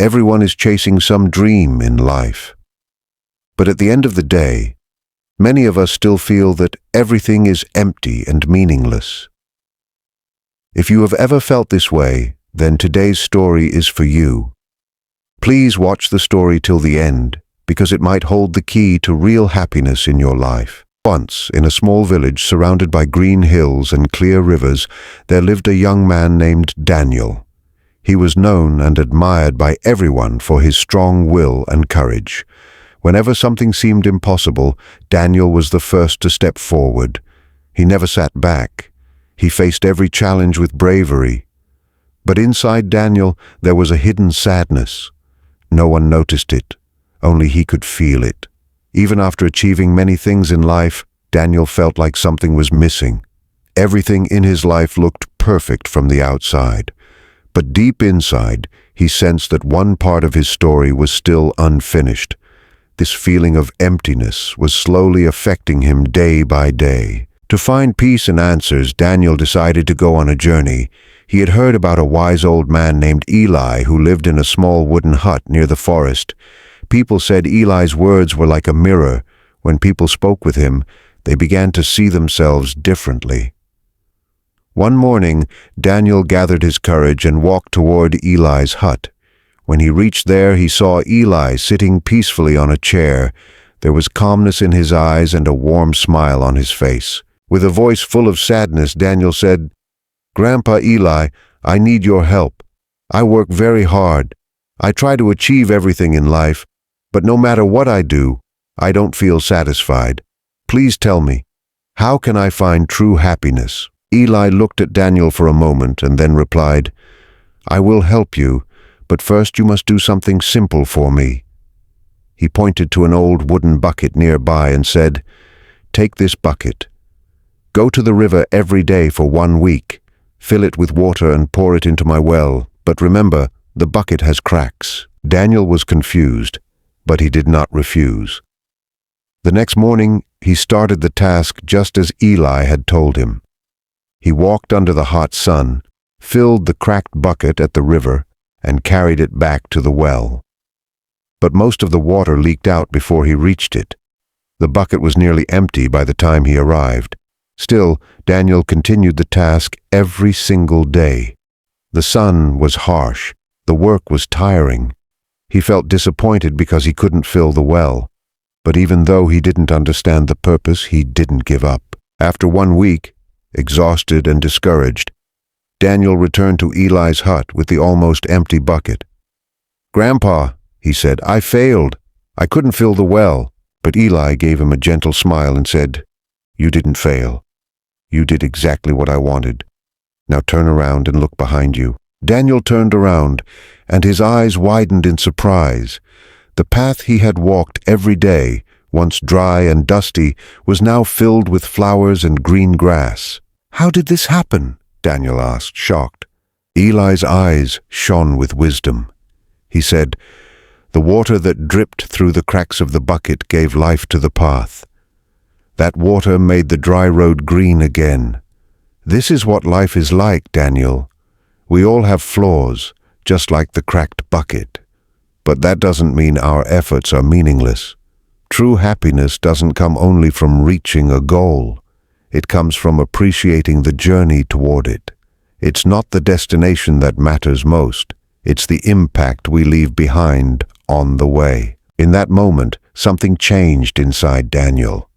Everyone is chasing some dream in life. But at the end of the day, many of us still feel that everything is empty and meaningless. If you have ever felt this way, then today's story is for you. Please watch the story till the end, because it might hold the key to real happiness in your life. Once, in a small village surrounded by green hills and clear rivers, there lived a young man named Daniel. He was known and admired by everyone for his strong will and courage. Whenever something seemed impossible, Daniel was the first to step forward. He never sat back. He faced every challenge with bravery. But inside Daniel, there was a hidden sadness. No one noticed it. Only he could feel it. Even after achieving many things in life, Daniel felt like something was missing. Everything in his life looked perfect from the outside. But deep inside, he sensed that one part of his story was still unfinished. This feeling of emptiness was slowly affecting him day by day. To find peace and answers, Daniel decided to go on a journey. He had heard about a wise old man named Eli who lived in a small wooden hut near the forest. People said Eli's words were like a mirror. When people spoke with him, they began to see themselves differently. One morning, Daniel gathered his courage and walked toward Eli's hut. When he reached there, he saw Eli sitting peacefully on a chair. There was calmness in his eyes and a warm smile on his face. With a voice full of sadness, Daniel said, "Grandpa Eli, I need your help. I work very hard. I try to achieve everything in life, but no matter what I do, I don't feel satisfied. Please tell me, how can I find true happiness?" Eli looked at Daniel for a moment and then replied, "I will help you, but first you must do something simple for me." He pointed to an old wooden bucket nearby and said, "Take this bucket. Go to the river every day for 1 week. Fill it with water and pour it into my well, but remember, the bucket has cracks." Daniel was confused, but he did not refuse. The next morning, he started the task just as Eli had told him. He walked under the hot sun, filled the cracked bucket at the river, and carried it back to the well. But most of the water leaked out before he reached it. The bucket was nearly empty by the time he arrived. Still, Daniel continued the task every single day. The sun was harsh. The work was tiring. He felt disappointed because he couldn't fill the well. But even though he didn't understand the purpose, he didn't give up. After 1 week, exhausted and discouraged, Daniel returned to Eli's hut with the almost empty bucket. "Grandpa," he said, "I failed. I couldn't fill the well." But Eli gave him a gentle smile and said, "You didn't fail. You did exactly what I wanted. Now turn around and look behind you." Daniel turned around, and his eyes widened in surprise. The path he had walked every day, once dry and dusty, was now filled with flowers and green grass. "How did this happen?" Daniel asked, shocked. Eli's eyes shone with wisdom. He said, "The water that dripped through the cracks of the bucket gave life to the path. That water made the dry road green again. This is what life is like, Daniel. We all have flaws, just like the cracked bucket. But that doesn't mean our efforts are meaningless. True happiness doesn't come only from reaching a goal. It comes from appreciating the journey toward it. It's not the destination that matters most. It's the impact we leave behind on the way." In that moment, something changed inside Daniel.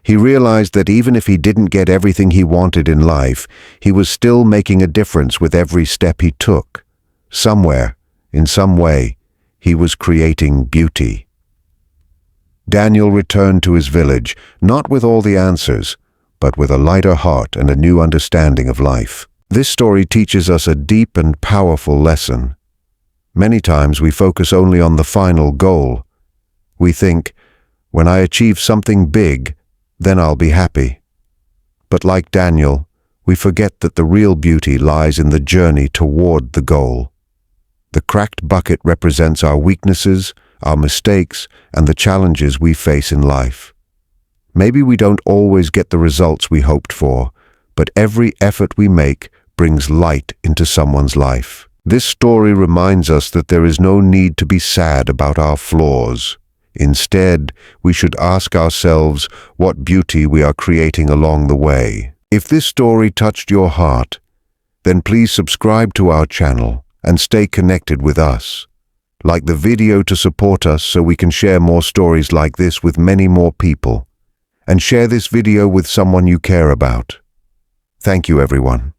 He realized that even if he didn't get everything he wanted in life, he was still making a difference with every step he took. Somewhere, in some way, he was creating beauty. Daniel returned to his village, not with all the answers, but with a lighter heart and a new understanding of life. This story teaches us a deep and powerful lesson. Many times we focus only on the final goal. We think, when I achieve something big, then I'll be happy. But like Daniel, we forget that the real beauty lies in the journey toward the goal. The cracked bucket represents our weaknesses, our mistakes, and the challenges we face in life. Maybe we don't always get the results we hoped for, but every effort we make brings light into someone's life. This story reminds us that there is no need to be sad about our flaws. Instead, we should ask ourselves what beauty we are creating along the way. If this story touched your heart, then please subscribe to our channel and stay connected with us. Like the video to support us so we can share more stories like this with many more people. And share this video with someone you care about. Thank you, everyone.